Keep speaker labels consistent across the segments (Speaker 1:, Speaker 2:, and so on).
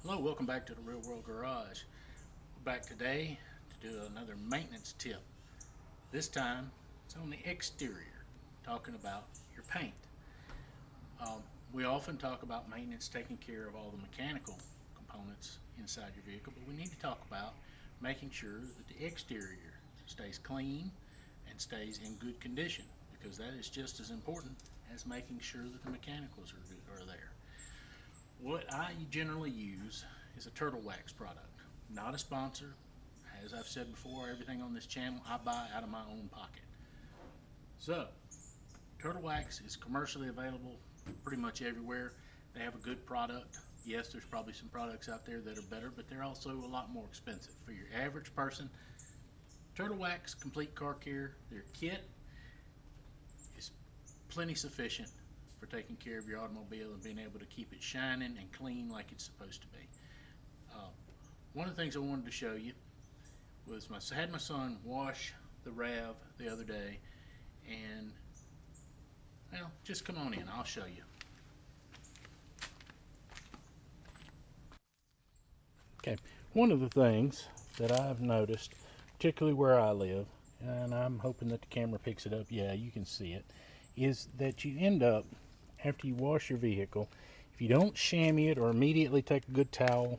Speaker 1: Hello, welcome back to the Real World Garage. We're back today to do another maintenance tip. This time it's on the exterior, talking about your paint. Um, we often talk about maintenance, taking care of all the mechanical components inside your vehicle, but we need to talk about making sure that the exterior stays clean and stays in good condition, because that is just as important as making sure that the mechanicals are there. What I generally use is a Turtle Wax product. Not a sponsor. As I've said before, everything on this channel I buy out of my own pocket. So, Turtle Wax is commercially available pretty much everywhere. They have a good product. Yes, there's probably some products out there that are better, but they're also a lot more expensive. For your average person, Turtle Wax Complete Car Care, their kit is plenty sufficient for taking care of your automobile and being able to keep it shining and clean like it's supposed to be. One of the things I wanted to show you was I had my son wash the RAV the other day, and well, just come on in, I'll show you. Okay, one of the things that I've noticed, particularly where I live, and I'm hoping that the camera picks it up, yeah, you can see it, is that you end up, after you wash your vehicle, if you don't chamois it or immediately take a good towel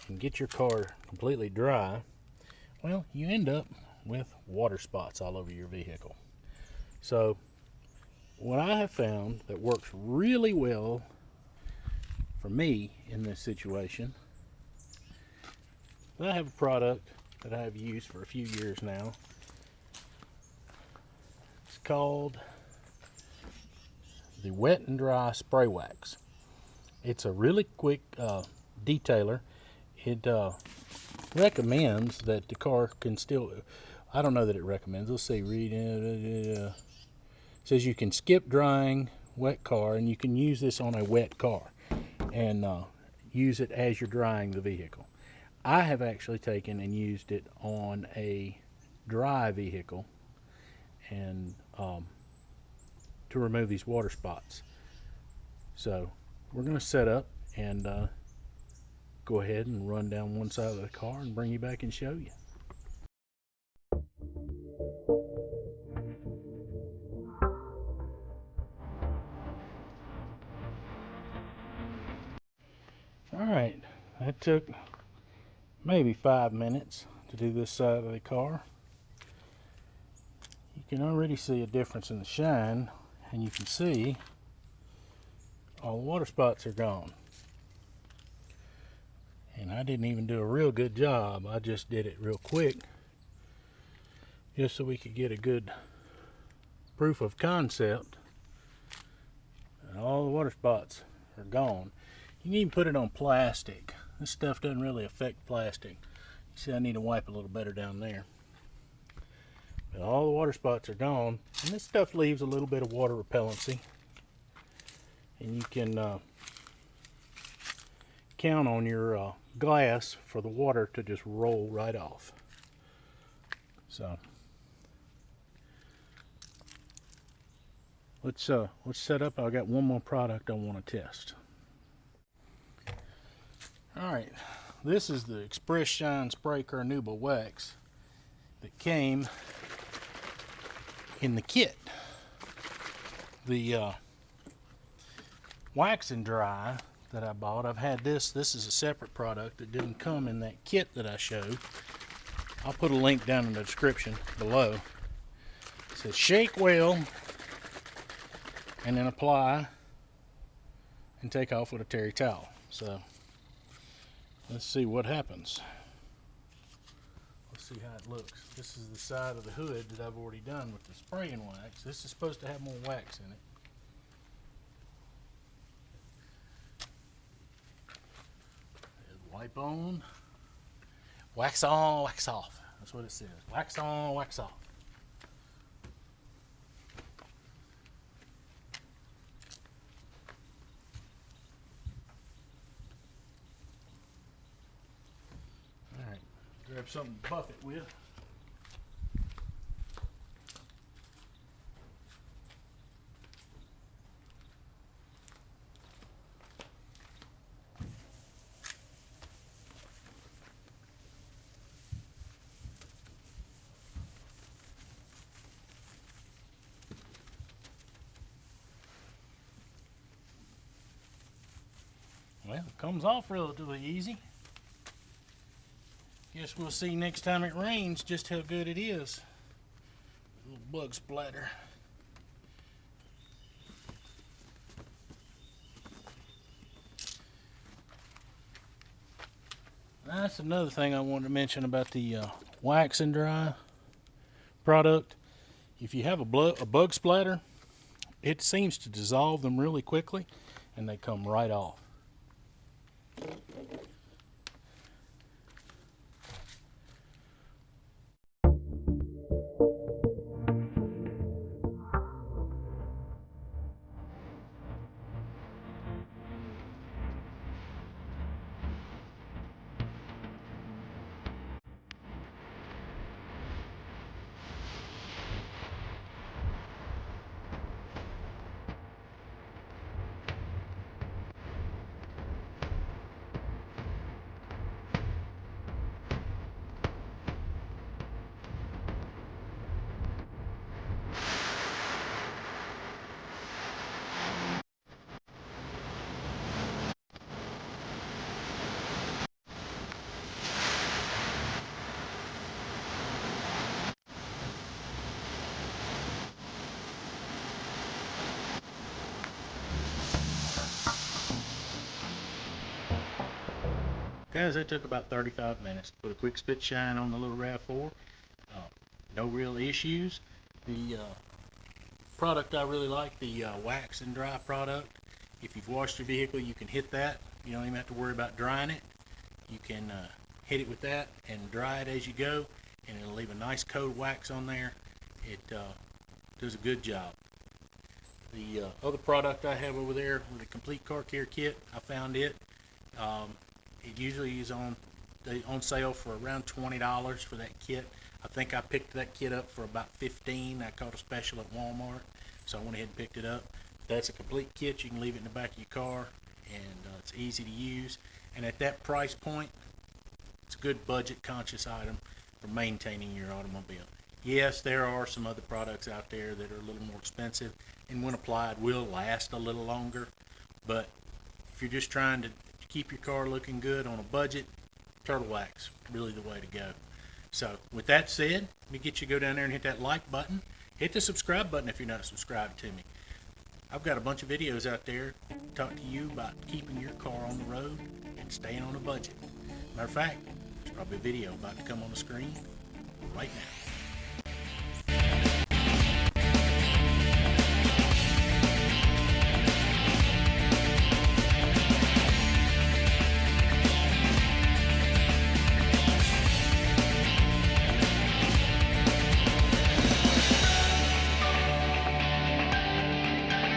Speaker 1: and get your car completely dry, well, you end up with water spots all over your vehicle. So what I have found that works really well for me in this situation, I have a product that I've used for a few years now. It's called the Wet and Dry Spray Wax. It's a really quick detailer. It recommends that the car can still, I don't know that it recommends, let's see, read it says you can skip drying wet car, and you can use this on a wet car and use it as you're drying the vehicle. I have actually taken and used it on a dry vehicle and to remove these water spots. So we're going to set up and go ahead and run down one side of the car and bring you back and show you. Alright, that took maybe 5 minutes to do this side of the car. You can already see a difference in the shine, and you can see all the water spots are gone. And I didn't even do a real good job. I just did it real quick just so we could get a good proof of concept. And all the water spots are gone. You can even put it on plastic. This stuff doesn't really affect plastic. You see, I need to wipe a little better down there. But all the water spots are gone, and this stuff leaves a little bit of water repellency. And you can count on your glass for the water to just roll right off. So let's set up. I got one more product I want to test. All right, this is the Express Shine Spray Carnauba Wax that came in the kit. The Wax and Dry that I bought, I've had this. This is a separate product that didn't come in that kit that I showed. I'll put a link down in the description below. It says shake well and then apply and take off with a terry towel. So let's see what happens. Let's see how it looks. This is the side of the hood that I've already done with the spraying wax. This is supposed to have more wax in it. Wipe on, wax off. That's what it says. Wax on, wax off. All right, grab something to buff it with. Well, it comes off relatively easy. Guess we'll see next time it rains just how good it is. A little bug splatter. That's another thing I wanted to mention about the wax and dry product. If you have a bug splatter, it seems to dissolve them really quickly and they come right off. Guys, that took about 35 minutes. Put a quick spit shine on the little RAV4. No real issues. The product I really like, the wax and dry product. If you've washed your vehicle, you can hit that. You don't even have to worry about drying it. You can hit it with that and dry it as you go, and it'll leave a nice coat of wax on there. It does a good job. The other product I have over there with a complete car care kit, I found it. It usually is on sale for around $20 for that kit. I think I picked that kit up for about $15. I caught a special at Walmart, so I went ahead and picked it up. That's a complete kit. You can leave it in the back of your car, and it's easy to use. And at that price point, it's a good budget conscious item for maintaining your automobile. Yes, there are some other products out there that are a little more expensive, and when applied will last a little longer. But if you're just trying to keep your car looking good on a budget, Turtle Wax really the way to go. So with that said, let me get you to go down there and hit that like button. Hit the subscribe button if you're not subscribed to me. I've got a bunch of videos out there to talk to you about keeping your car on the road and staying on a budget. Matter of fact, there's probably a video about to come on the screen right now.